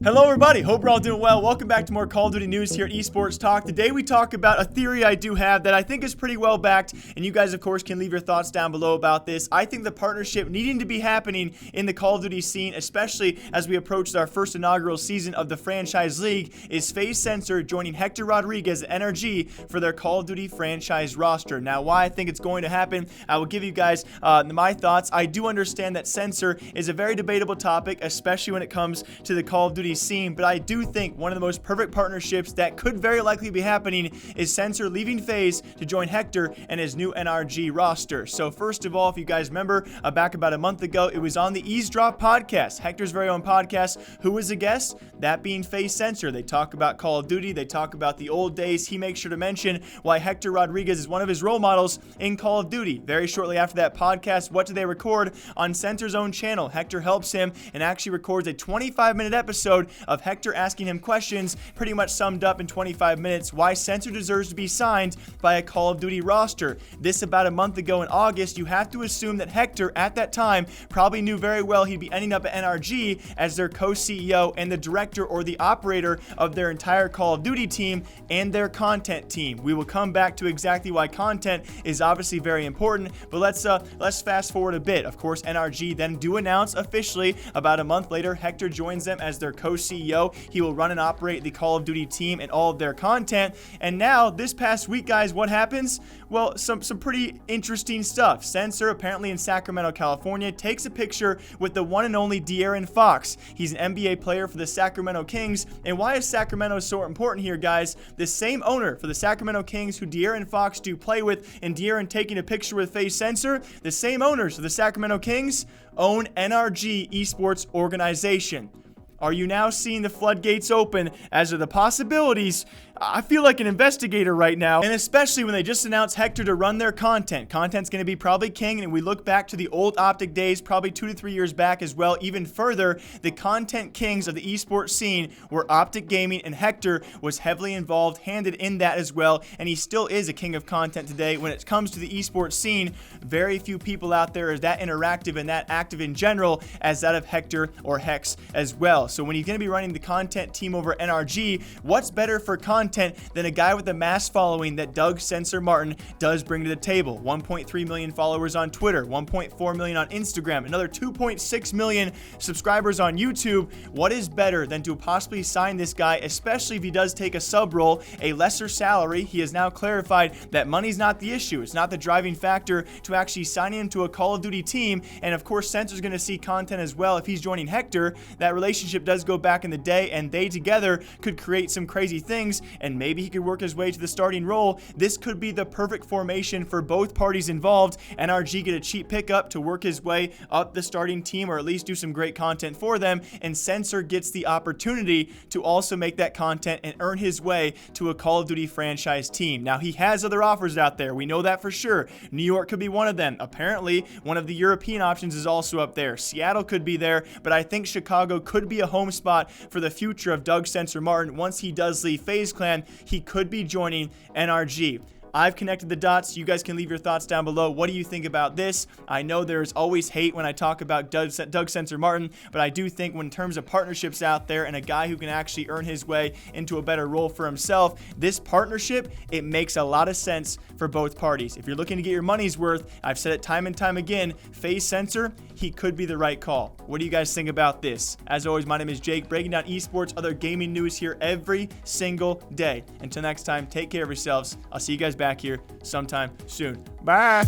Hello everybody, hope we're all doing well. Welcome back to more Call of Duty news here at Esports Talk. Today we talk about a theory I do have that I think is pretty well backed, and you guys of course can leave your thoughts down below about this. I think the partnership needing to be happening in the Call of Duty scene, especially as we approach our first inaugural season of the Franchise League, is FaZe Censor joining Hector Rodriguez at NRG for their Call of Duty franchise roster. Now, why I think it's going to happen, I will give you guys my thoughts. I do understand that Censor is a very debatable topic, especially when it comes to the Call of Duty scene, but I do think one of the most perfect partnerships that could very likely be happening is Censor leaving FaZe to join Hector and his new NRG roster. So first of all, if you guys remember, back about a month ago, it was on the Eavesdrop podcast, Hector's very own podcast. Who was a guest? That being FaZe Censor. They talk about Call of Duty, they talk about the old days. He makes sure to mention why Hector Rodriguez is one of his role models in Call of Duty. Very shortly after that podcast, what do they record? On Censor's own channel, Hector helps him and actually records a 25-minute episode of Hector asking him questions, pretty much summed up in 25 minutes, why Censor deserves to be signed by a Call of Duty roster. This about a month ago in August. You have to assume that Hector at that time probably knew very well he'd be ending up at NRG as their co-CEO and the director or the operator of their entire Call of Duty team and their content team. We will come back to exactly why content is obviously very important, but let's fast forward a bit. Of course, NRG then do announce officially about a month later, Hector joins them as their co-CEO. He will run and operate the Call of Duty team and all of their content. And now, this past week, guys, what happens? Well, some pretty interesting stuff. Censor, apparently in Sacramento, California, takes a picture with the one and only De'Aaron Fox. He's an NBA player for the Sacramento Kings. And why is Sacramento so important here, guys? The same owner for the Sacramento Kings who De'Aaron Fox do play with, and De'Aaron taking a picture with FaZe Censor, the same owners of the Sacramento Kings own NRG Esports organization. Are you now seeing the floodgates open as of the possibilities? I feel like an investigator right now, and especially when they just announced Hector to run their content. Content's going to be probably king, and we look back to the old Optic days, probably 2 to 3 years back as well. Even further, the content kings of the esports scene were Optic Gaming, and Hector was heavily involved, handed in that as well, and he still is a king of content today. When it comes to the esports scene, very few people out there are that interactive and that active in general as that of Hector or Hecz as well. So when he's going to be running the content team over NRG, what's better for content than a guy with a mass following that Doug Censor Martin does bring to the table? 1.3 million followers on Twitter, 1.4 million on Instagram, another 2.6 million subscribers on YouTube. What is better than to possibly sign this guy, especially if he does take a sub role, a lesser salary? He has now clarified that money's not the issue. It's not the driving factor to actually signing him to a Call of Duty team. And of course, Censor's going to see content as well if he's joining Hector. That relationship does go back in the day, and they together could create some crazy things, and maybe he could work his way to the starting role. This could be the perfect formation for both parties involved. NRG get a cheap pickup to work his way up the starting team, or at least do some great content for them, and Censor gets the opportunity to also make that content and earn his way to a Call of Duty franchise team. Now, he has other offers out there. We know that for sure. New York could be one of them. Apparently, one of the European options is also up there. Seattle could be there, but I think Chicago could be a home spot for the future of Doug Censor Martin. Once he does leave FaZe Clan, he could be joining NRG. I've connected the dots. You guys can leave your thoughts down below. What do you think about this? I know there's always hate when I talk about Doug Censor Martin, but I do think when in terms of partnerships out there and a guy who can actually earn his way into a better role for himself, this partnership, it makes a lot of sense for both parties. If you're looking to get your money's worth, I've said it time and time again, FaZe Censor, he could be the right call. What do you guys think about this? As always, my name is Jake, breaking down esports, other gaming news here every single day. Until next time, take care of yourselves. I'll see you guys back here sometime soon. Bye.